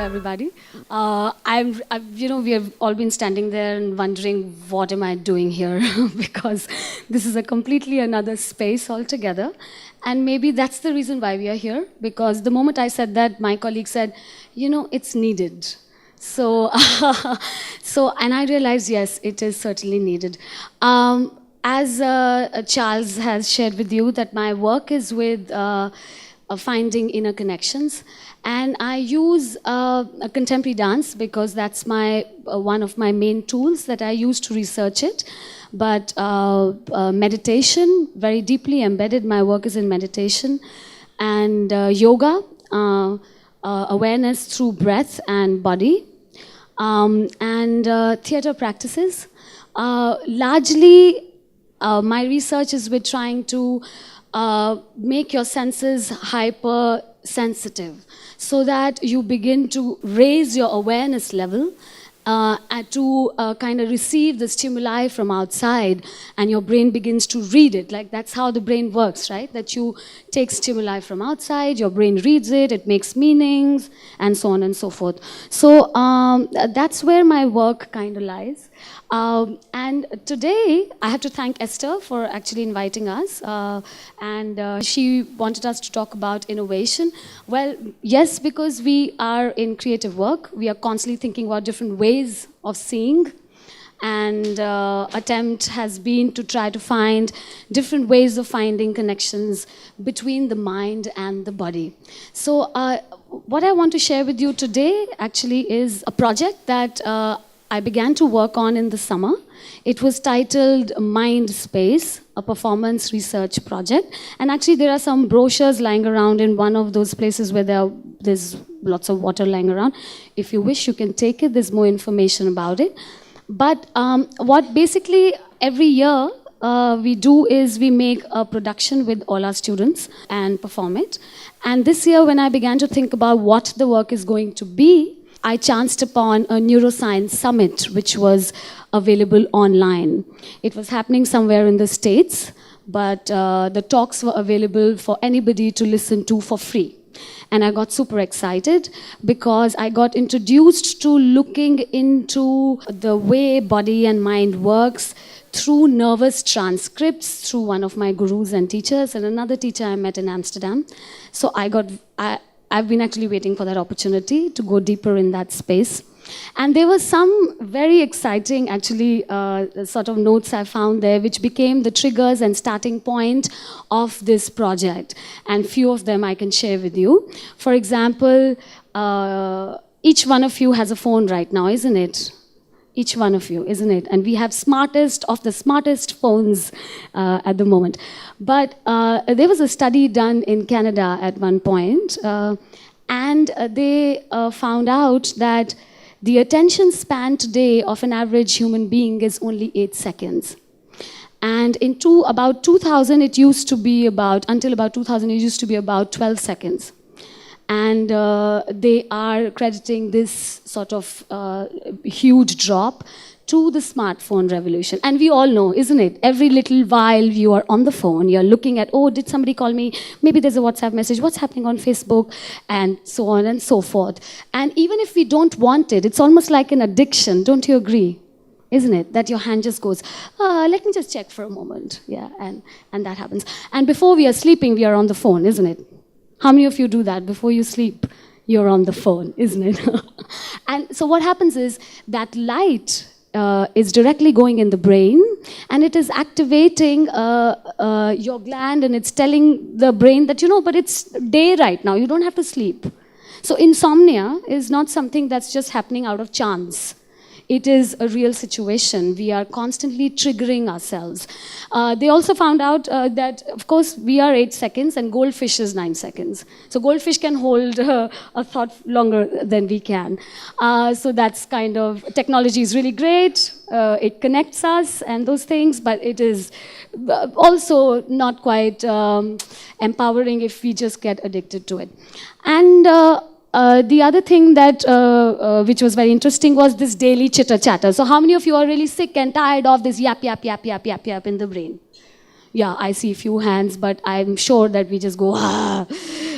everybody. We have all been standing there and wondering, what am I doing here? Because this is a completely another space altogether. And maybe that's the reason why we are here. Because the moment I said that, my colleague said, it's needed. So, and I realized, yes, it is certainly needed. As Charles has shared with you, that my work is with finding inner connections. And I use a contemporary dance because that's one of my main tools that I use to research it. But meditation, very deeply embedded, my work is in meditation. And yoga, awareness through breath and body. And theater practices. Largely, my research is with trying to make your senses hypersensitive so that you begin to raise your awareness level to kind of receive the stimuli from outside, and your brain begins to read it. Like, that's how the brain works, right? That you take stimuli from outside, your brain reads it, it makes meanings, and so on and so forth. So that's where my work kind of lies. And today, I have to thank Esther for actually inviting us. And she wanted us to talk about innovation. Well, yes, because we are in creative work, we are constantly thinking about different ways of seeing. And attempt has been to try to find different ways of finding connections between the mind and the body. So what I want to share with you today actually is a project that I began to work on in the summer. It was titled Mind Space, a performance research project. And actually there are some brochures lying around in one of those places where there's lots of water lying around. If you wish, you can take it. There's more information about it. But what basically every year we do is we make a production with all our students and perform it. And this year, when I began to think about what the work is going to be, I chanced upon a neuroscience summit, which was available online. It was happening somewhere in the States, but the talks were available for anybody to listen to for free. And I got super excited because I got introduced to looking into the way body and mind works through nervous transcripts through one of my gurus and teachers and another teacher I met in Amsterdam. So I've been actually waiting for that opportunity to go deeper in that space. And there were some very exciting, actually, sort of notes I found there, which became the triggers and starting point of this project. And few of them I can share with you. For example, each one of you has a phone right now, isn't it? Each one of you, isn't it? And we have smartest of the smartest phones at the moment. But there was a study done in Canada at one point, and they found out that the attention span today of an average human being is only 8 seconds. And about 2000, it used to be until about 2000, it used to be about 12 seconds. And they are crediting this sort of huge drop to the smartphone revolution. And we all know, isn't it? Every little while you are on the phone, you're looking at, oh, did somebody call me? Maybe there's a WhatsApp message. What's happening on Facebook? And so on and so forth. And even if we don't want it, it's almost like an addiction. Don't you agree? Isn't it? That your hand just goes, let me just check for a moment. Yeah, and that happens. And before we are sleeping, we are on the phone, isn't it? How many of you do that? Before you sleep, you're on the phone, isn't it? And so what happens is that light is directly going in the brain, and it is activating your gland, and it's telling the brain that, but it's day right now, you don't have to sleep. So insomnia is not something that's just happening out of chance. It is a real situation. We are constantly triggering ourselves. They also found out that, of course, we are 8 seconds and goldfish is 9 seconds. So goldfish can hold a thought longer than we can. So that's kind of, technology is really great. It connects us and those things, but it is also not quite empowering if we just get addicted to it. And the other thing that which was very interesting was this daily chitter-chatter. So how many of you are really sick and tired of this yap, yap, yap, yap, yap, yap in the brain? Yeah, I see a few hands, but I'm sure that we just go,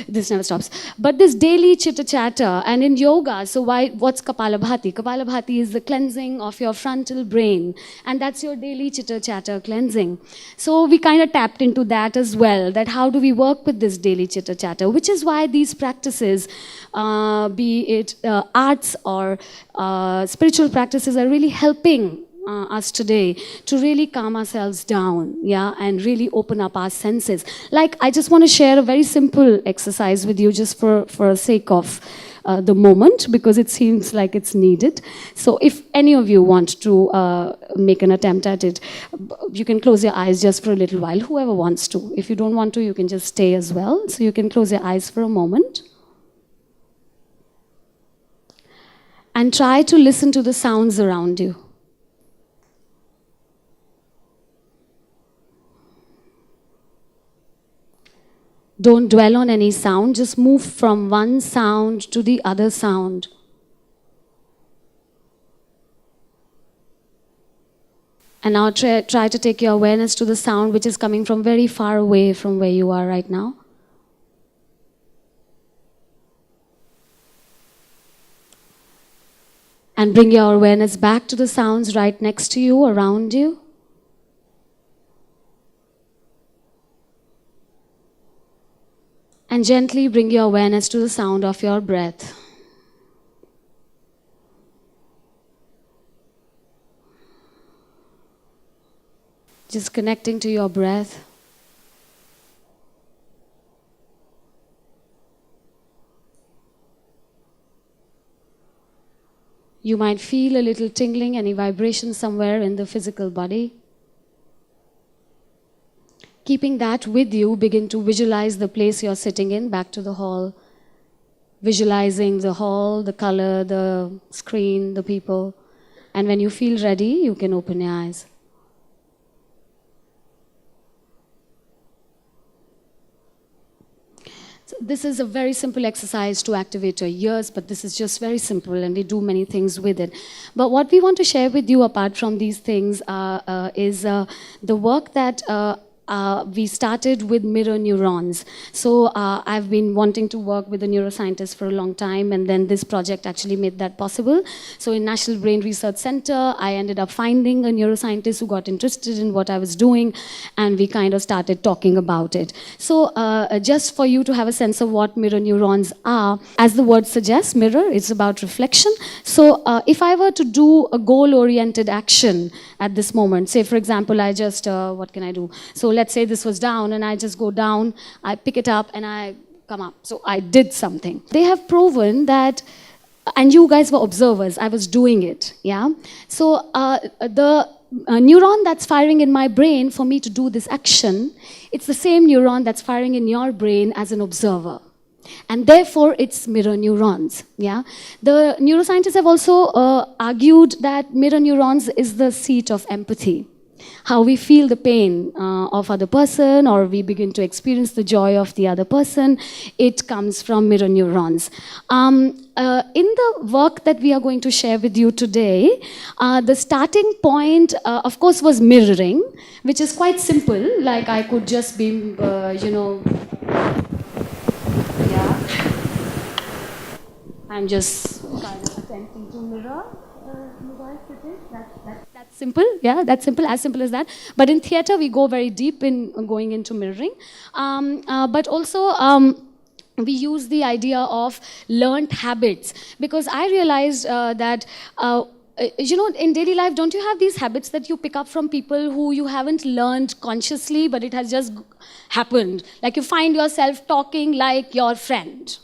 This never stops. But this daily chitter chatter, and in yoga, so what's Kapalabhati? Kapalabhati is the cleansing of your frontal brain, and that's your daily chitter chatter cleansing. So we kind of tapped into that as well, that how do we work with this daily chitter chatter, which is why these practices, be it arts or spiritual practices, are really helping us today to really calm ourselves down, yeah, and really open up our senses. Like, I just want to share a very simple exercise with you, just for sake of the moment, because it seems like it's needed. So if any of you want to make an attempt at it, you can close your eyes just for a little while, whoever wants to. If you don't want to, you can just stay as well. So you can close your eyes for a moment. And try to listen to the sounds around you. Don't dwell on any sound, just move from one sound to the other sound. And now try to take your awareness to the sound which is coming from very far away from where you are right now. And bring your awareness back to the sounds right next to you, around you. And gently bring your awareness to the sound of your breath. Just connecting to your breath. You might feel a little tingling, any vibration somewhere in the physical body. Keeping that with you, begin to visualize the place you're sitting in, back to the hall. Visualizing the hall, the color, the screen, the people. And when you feel ready, you can open your eyes. So this is a very simple exercise to activate your ears, but this is just very simple, and we do many things with it. But what we want to share with you, apart from these things, is the work that we started with mirror neurons. So I've been wanting to work with a neuroscientist for a long time, and then this project actually made that possible. So in National Brain Research Center, I ended up finding a neuroscientist who got interested in what I was doing, and we kind of started talking about it. So just for you to have a sense of what mirror neurons are, as the word suggests, mirror, it's about reflection. So if I were to do a goal-oriented action at this moment, say for example, I just, what can I do? So let's say this was down, and I just go down, I pick it up, and I come up. So I did something. They have proven that, and you guys were observers, I was doing it, yeah? So the neuron that's firing in my brain for me to do this action, it's the same neuron that's firing in your brain as an observer. And therefore, it's mirror neurons, yeah? The neuroscientists have also argued that mirror neurons is the seat of empathy. How we feel the pain of other person, or we begin to experience the joy of the other person, it comes from mirror neurons. In the work that we are going to share with you today, the starting point, of course, was mirroring, which is quite simple. Like I could just be, you know, yeah. I'm just kind of attempting to mirror. That's simple, yeah, that's simple, as simple as that. But in theater, we go very deep in going into mirroring. But also, we use the idea of learned habits, because I realized that you know, in daily life, don't you have these habits that you pick up from people who you haven't learned consciously, but it has just happened? Like you find yourself talking like your friend,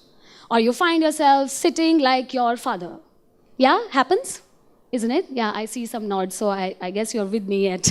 or you find yourself sitting like your father. Yeah, happens? Isn't it? Yeah, I see some nods, so I guess you're with me yet.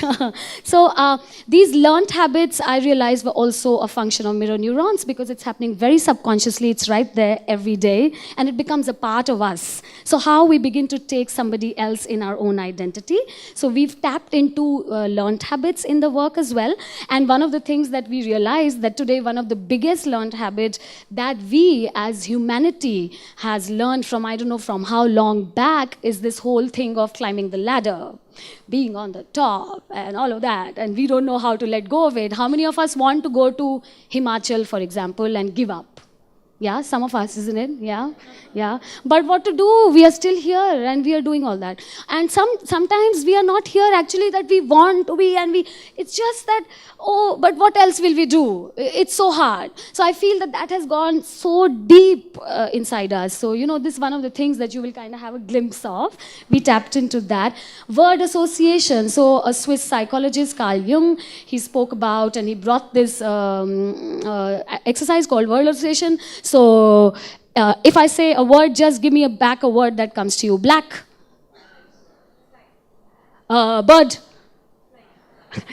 So these learned habits, I realized, were also a function of mirror neurons, because it's happening very subconsciously. It's right there every day, and it becomes a part of us. So how we begin to take somebody else in our own identity. So we've tapped into learned habits in the work as well. And one of the things that we realized that today, one of the biggest learned habits that we as humanity has learned from, I don't know from how long back, is this whole thing of climbing the ladder, being on the top, and all of that, and we don't know how to let go of it. How many of us want to go to Himachal, for example, and give up? Yeah, some of us, isn't it? Yeah, yeah. But what to do? We are still here and we are doing all that. And sometimes we are not here actually that we want to be, and we. It's just that, oh, but what else will we do? It's so hard. So I feel that has gone so deep inside us. So this is one of the things that you will kind of have a glimpse of. We tapped into that word association. So a Swiss psychologist, Carl Jung, he spoke about and he brought this exercise called word association. So if I say a word, just give me back a word that comes to you. Black. Bird.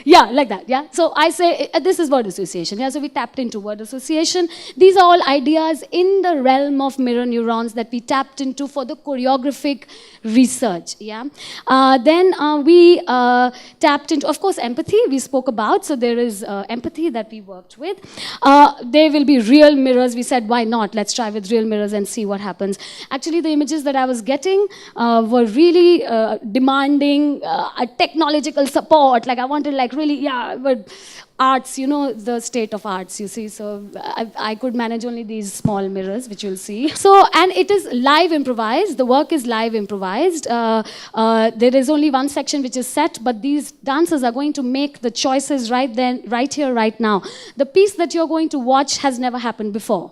Yeah, like that. Yeah. So I say this is word association. Yeah. So we tapped into word association. These are all ideas in the realm of mirror neurons that we tapped into for the choreographic research. Yeah. Then we tapped into, of course, empathy. We spoke about. So there is empathy that we worked with. There will be real mirrors. We said, why not? Let's try with real mirrors and see what happens. Actually, the images that I was getting were really demanding a technological support. Like I wanted, like really, yeah, but arts, the state of arts, you see. So I could manage only these small mirrors, which you'll see. So, and it is live improvised. The work is live improvised. There is only one section which is set, but these dancers are going to make the choices right then, right here, right now. The piece that you're going to watch has never happened before.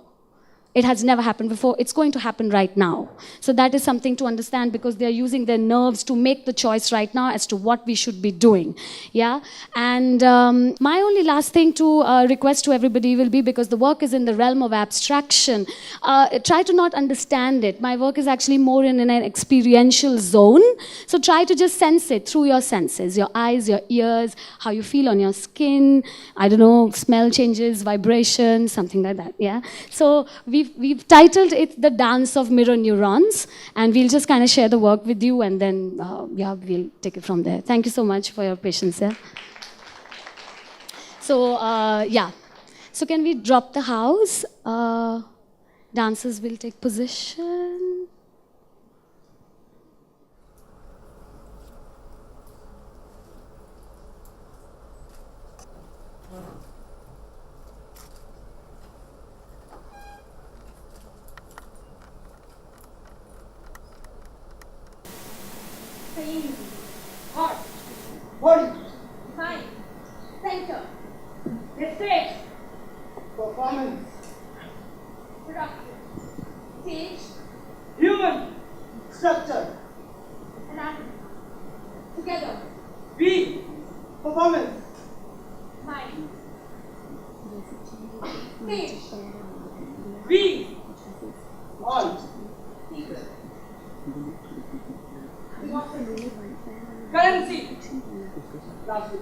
It has never happened before. It's going to happen right now. So that is something to understand, because they're using their nerves to make the choice right now as to what we should be doing. Yeah. And my only last thing to request to everybody will be, because the work is in the realm of abstraction, try to not understand it. My work is actually more in an experiential zone. So try to just sense it through your senses, your eyes, your ears, how you feel on your skin, I don't know, smell changes, vibration, something like that. Yeah. So we've titled it The Dance of Mirror Neurons, and we'll just kind of share the work with you, and then yeah, we'll take it from there. Thank you so much for your patience. Yeah. So yeah. So can we drop the house? Dancers will take position. Heart. Body. Mind. Center. Respect. Performance. Production. Stage. Human. Structure. Anatomy. Together. We. Performance. Mind. Stage. We. All. Secret. Currency. Plastic.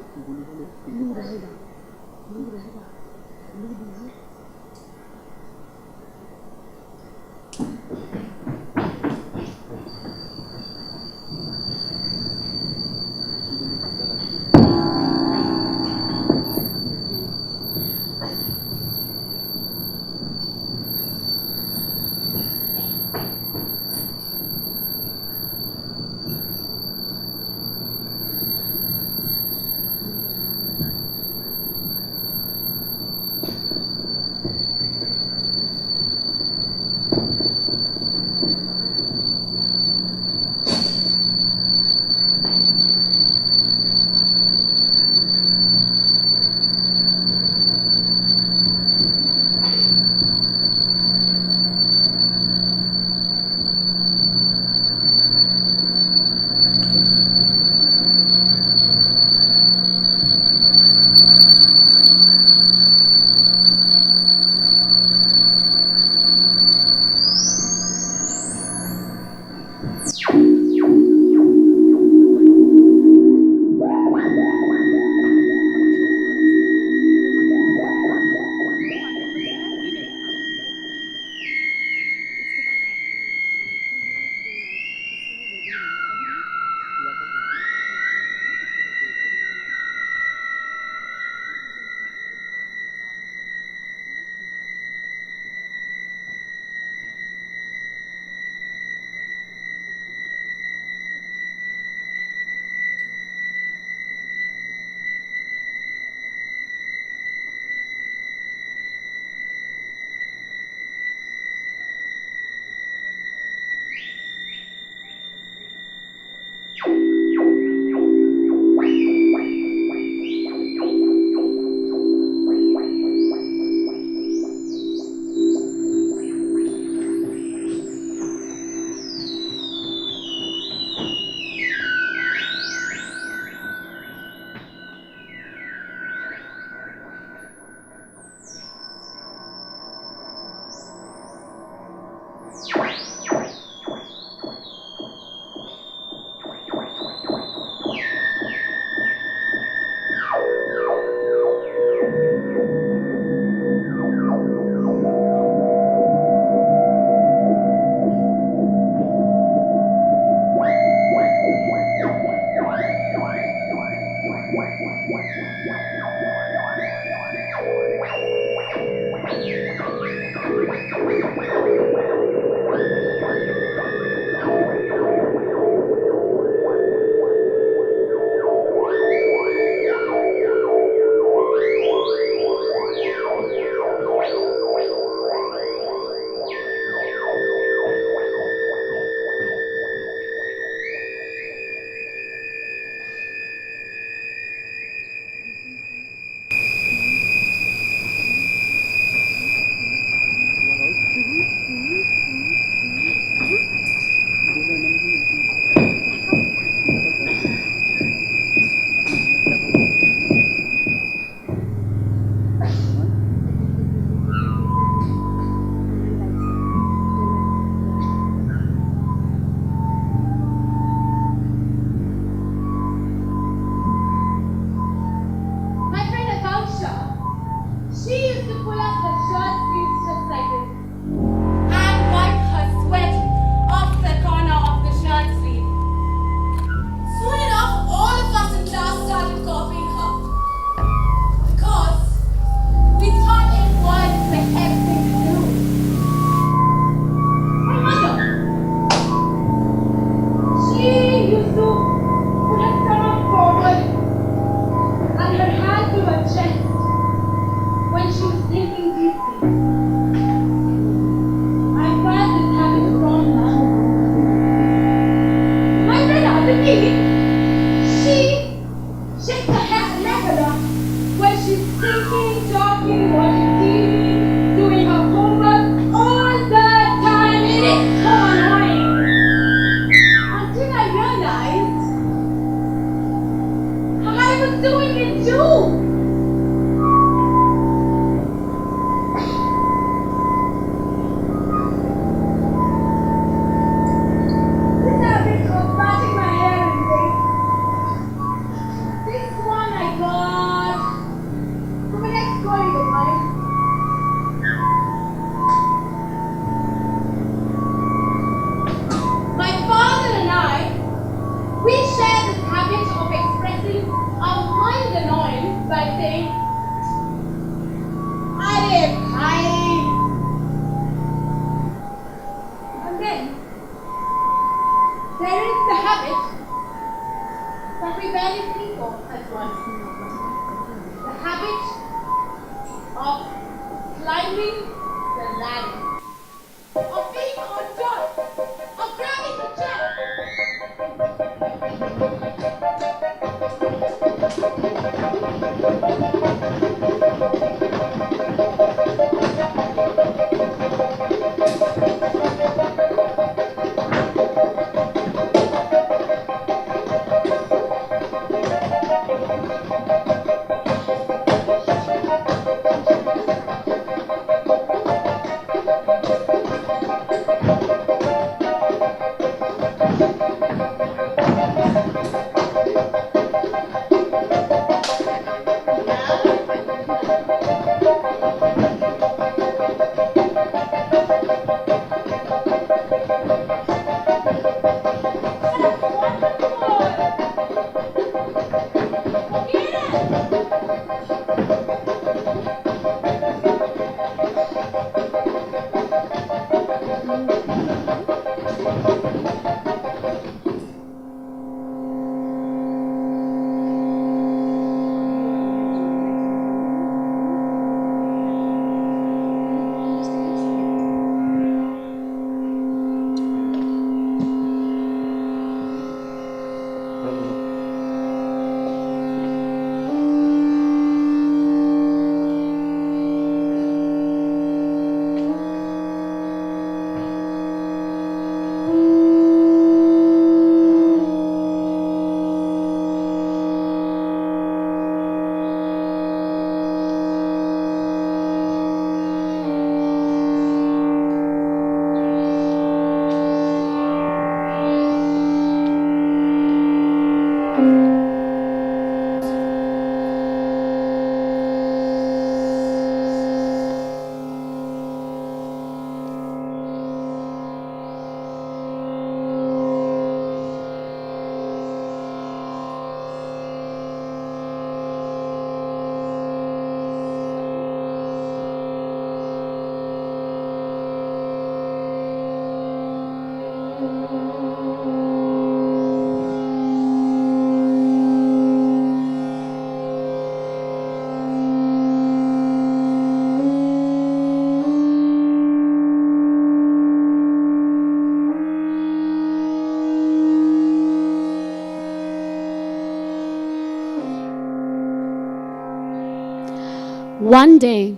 One day,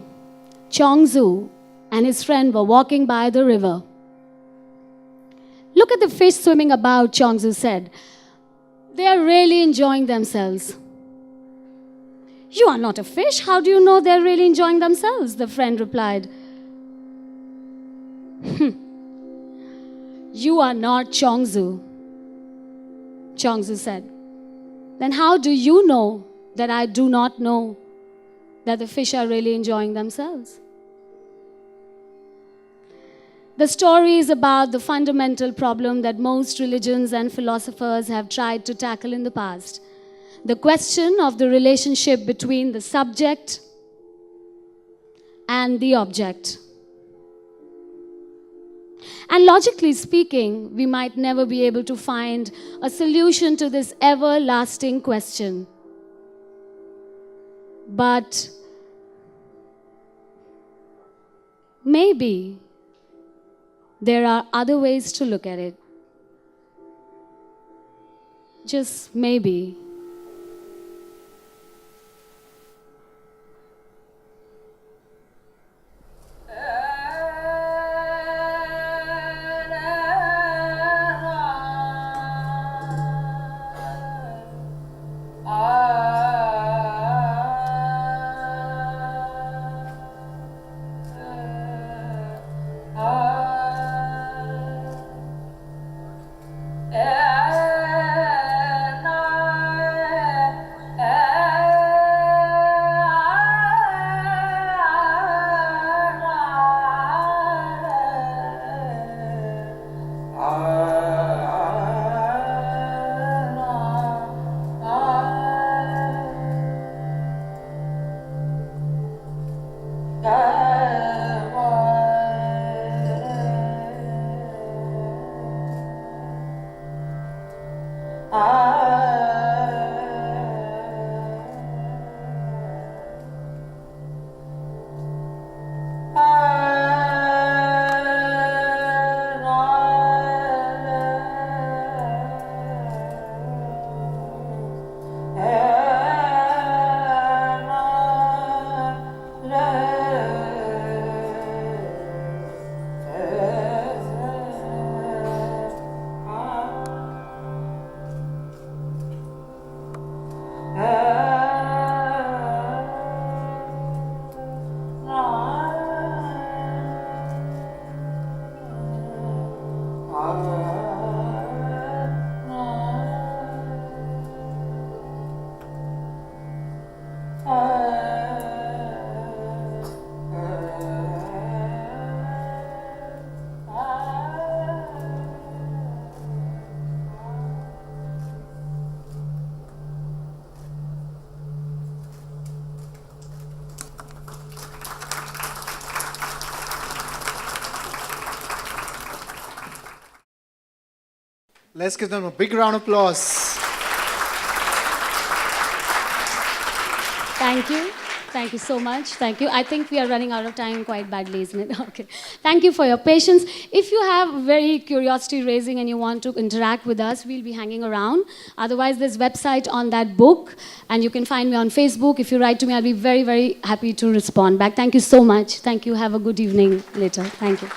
Chongzu and his friend were walking by the river. "Look at the fish swimming about," Chongzu said. "They are really enjoying themselves." "You are not a fish. How do you know they're really enjoying themselves?" the friend replied. "You are not Chongzu," Chongzu said. "Then how do you know that I do not know that the fish are really enjoying themselves?" The story is about the fundamental problem that most religions and philosophers have tried to tackle in the past. The question of the relationship between the subject and the object. And logically speaking, we might never be able to find a solution to this everlasting question. But maybe there are other ways to look at it. Just maybe. Let's give them a big round of applause. Thank you. Thank you so much. Thank you. I think we are running out of time quite badly, isn't it? Okay. Thank you for your patience. If you have very curiosity raising and you want to interact with us, we'll be hanging around. Otherwise, there's website on that book, and you can find me on Facebook. If you write to me, I'll be very, very happy to respond back. Thank you so much. Thank you. Have a good evening later. Thank you.